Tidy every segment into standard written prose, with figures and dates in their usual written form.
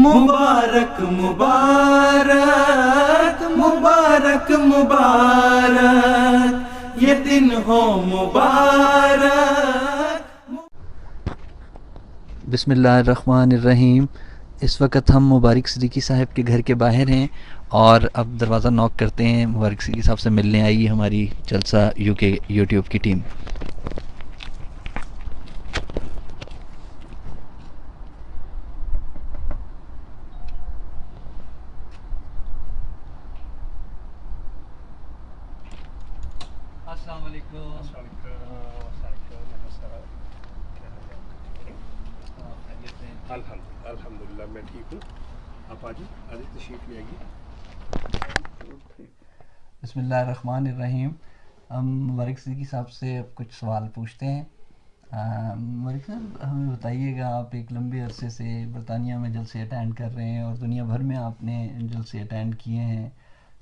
मुबारक मुबारक मुबारक मुबारक ये दिन हो मुबारक। बिस्मिल्लाहिर्रहमानिर्रहीम। इस वक्त हम मुबारक सिद्दीकी साहब के घर के बाहर हैं और अब दरवाज़ा नॉक करते हैं। मुबारक सिद्दीकी साहब से मिलने आई है हमारी जलसा यूके यूट्यूब की टीम। अस्सलाम वालेकुम। अल्हम्दुलिल्लाह मैं ठीक हूँ। आप आजी तशरीफ ले आइए। बिस्मिल्लाहिर्रहमानिर्रहीम। हम मुबारक सिद्दीकी साहब से अब कुछ सवाल पूछते हैं। मुबारक साहब, हमें बताइएगा, आप एक लंबे अरसे से बरतानिया में जलसे अटेंड कर रहे हैं और दुनिया भर में आपने जलसे अटेंड किए हैं,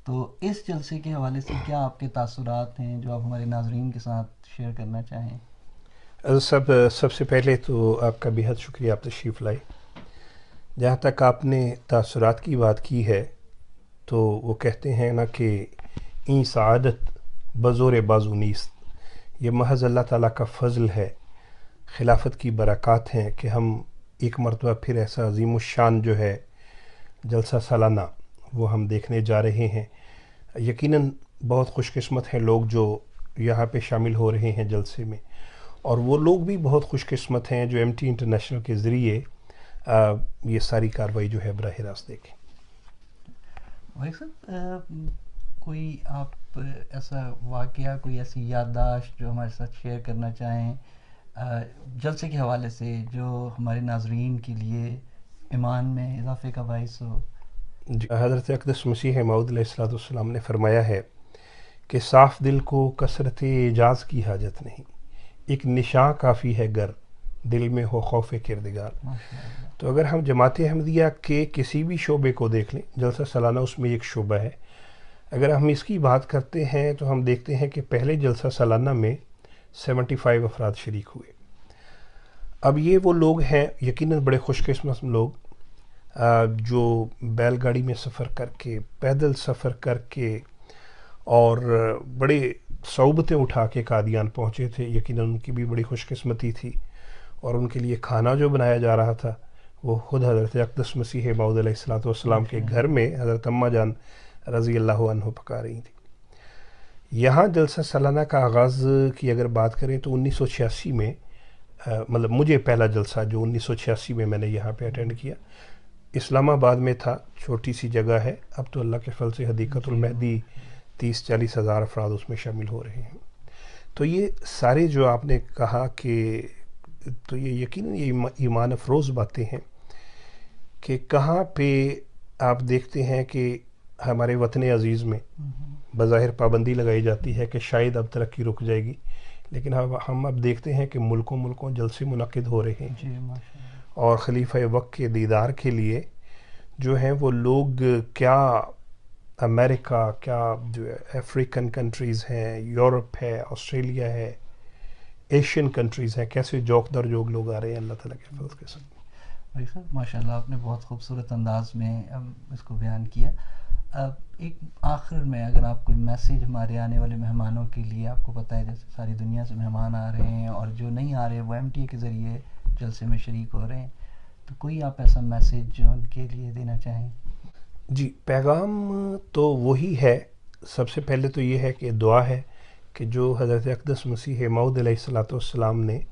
तो इस जलसे के हवाले से क्या आपके तासुरात हैं जो आप हमारे नाज़रीन के साथ शेयर करना चाहें? सबसे पहले तो आपका बेहद शुक्रिया, आप तशरीफ़ लाए। जहाँ तक आपने तासुरात की बात की है तो वो कहते हैं ना कि ई सआदत बज़ोर बाज़ू नीस्त, ये महज़ अल्लाह ताला का फ़ज़ल है, खिलाफत की बरक़ात हैं कि हम एक मरतबा फिर ऐसा अज़ीमुश्शान जो है जलसा सालाना वो हम देखने जा रहे हैं। यकीनन बहुत खुशकिस्मत हैं लोग जो यहाँ पे शामिल हो रहे हैं जलसे में, और वो लोग भी बहुत खुशकिस्मत हैं जो एमटी इंटरनेशनल के ज़रिए ये सारी कार्रवाई जो है बराह रास्त देखें। कोई आप ऐसा वाक़या, कोई ऐसी याददाश्त जो हमारे साथ शेयर करना चाहें जलसे के हवाले से, जो हमारे नाज़रीन के लिए ईमान में इजाफ़े का बाइस हो? हज़रत अक़दस मसीह मऊद अलैहिस्सलाम ने फरमाया है कि साफ़ दिल को कसरत एजाज़ की हाजत नहीं, एक निशां काफ़ी है गर दिल में हो खौफ किरदगार। तो अगर हम जमात अहमदिया के किसी भी शोबे को देख लें, जलसा सालाना उसमें एक शोबा है। अगर हम इसकी बात करते हैं तो हम देखते हैं कि पहले जलसा सालाना में 75 अफराद शरीक हुए। अब ये वो लोग हैं यकीनन बड़े खुशकिस्मत लोग जो बैलगाड़ी में सफ़र करके, पैदल सफ़र करके और बड़े सौबतें उठा के कादियान पहुँचे थे। यकीनन उनकी भी बड़ी खुशकिस्मती थी, और उनके लिए खाना जो बनाया जा रहा था वो ख़ुद हज़रत अक़दस मसीह मऊद अलैहिस्सलाम के घर में हज़रत अम्मा जान रज़ी अल्लाह अन्हा पका रही थी। यहाँ जलसा सालाना का आगाज़ की अगर बात करें तो 1986 में मतलब मुझे पहला जलसा जो 1986 में मैंने यहाँ पे अटेंड किया, इस्लामाबाद में था। छोटी सी जगह है, अब तो अल्लाह के फल से हदीक़तुल महदी 30-40 हज़ार अफराद उसमें शामिल हो रहे हैं। तो ये सारे जो आपने कहा कि तो ये यकीनन ये ईमान अफरोज़ बातें हैं कि कहाँ पे आप देखते हैं कि हमारे वतन अज़ीज़ में बज़ाहिर पाबंदी लगाई जाती है कि शायद अब तरक्की रुक जाएगी, लेकिन हम अब देखते हैं कि मुल्कों जलसे मुनक़िद हो रहे हैं, और खलीफा वक्त के दीदार के लिए जो हैं वो लोग क्या अमेरिका, क्या जो अफ्रीकन कंट्रीज़ हैं, यूरोप है, ऑस्ट्रेलिया है, एशियन कंट्रीज़ हैं, कैसे जोक दर जोक लोग आ रहे हैं अल्लाह ताला के फज़ल के साथ। भाई साहब, माशाल्लाह, आपने बहुत खूबसूरत अंदाज में इसको बयान किया। अब एक आखिर में अगर आप कोई मैसेज हमारे आने वाले मेहमानों के लिए, आपको पता है जैसे सारी दुनिया से मेहमान आ रहे हैं और जो नहीं आ रहे वो एमटीए के ज़रिए जलसे में शरीक हो रहे हैं, तो कोई आप ऐसा मैसेज जो उनके लिए देना चाहें? जी, पैगाम तो वही है। सबसे पहले तो ये है कि दुआ है कि जो हज़रत अक़दस मसीह मऊद अलैहिस्सलाम ने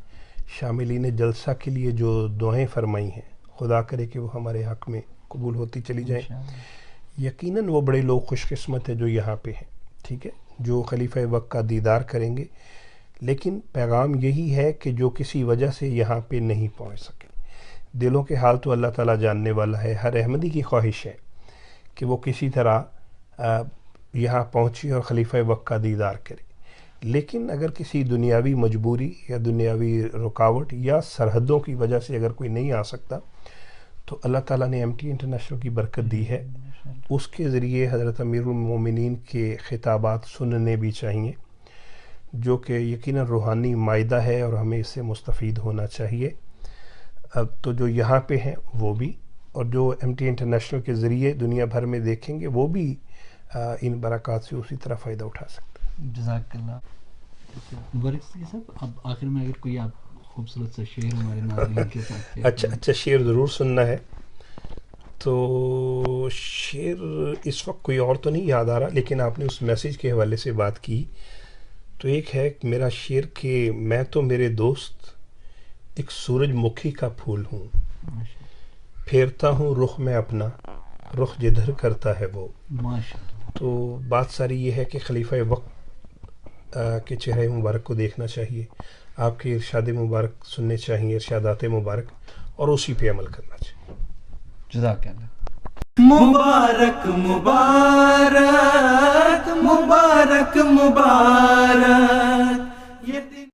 शामिलीन जलसा के लिए जो दुआएं फरमाई हैं, खुदा करे कि वो हमारे हक़ में कबूल होती चली जाएं। यकीनन वो बड़े लोग खुशकिस्मत है जो यहाँ पे हैं, ठीक है, जो खलीफा वक्त का दीदार करेंगे। लेकिन पैगाम यही है कि जो किसी वजह से यहाँ पे नहीं पहुँच सके, दिलों के हाल तो अल्लाह ताला जानने वाला है। हर अहमदी की ख्वाहिश है कि वो किसी तरह यहाँ पहुँचे और खलीफा वक्त का दीदार करे। लेकिन अगर किसी दुनियावी मजबूरी या दुनियावी रुकावट या सरहदों की वजह से अगर कोई नहीं आ सकता, तो अल्लाह ताला ने एमटी इंटरनेशनल की बरकत दी है, उसके ज़रिए हज़रत अमीरुल मोमिनीन के खिताबात सुनने भी चाहिए, जो कि यकीनन रूहानी मायदा है और हमें इससे मुस्तफ़ीद होना चाहिए। अब तो जो यहाँ पे हैं वो भी, اور جو MT انٹرنیشنل کے ذریعے دنیا بھر میں دیکھیں گے وہ بھی ان برکات سے اسی طرح فائدہ اٹھا سکتے ہیں. جزاک اللہ. ورک صدیقی صاحب اب آخر میں اگر کوئی آپ خوبصورت سا شعر ہمارے ناظرین کے ساتھ اچھا شعر ضرور سننا ہے. تو شعر اس وقت کوئی اور تو نہیں یاد آ رہا، لیکن آپ نے اس میسیج کے حوالے سے بات کی تو ایک ہے میرا شعر کہ میں تو میرے دوست ایک سورج مکھی کا پھول ہوں، پھیرتا ہوں رخ میں اپنا، رخ جدھر کرتا ہے وہ. ماشاءاللہ. تو بات ساری یہ ہے کہ خلیفہ وقت کے چہرے مبارک کو دیکھنا چاہیے، آپ کے ارشاد مبارک سننے چاہیے، ارشادات مبارک، اور اسی پہ عمل کرنا چاہیے. جزاک اللہ. مبارک مبارک مبارک مبارک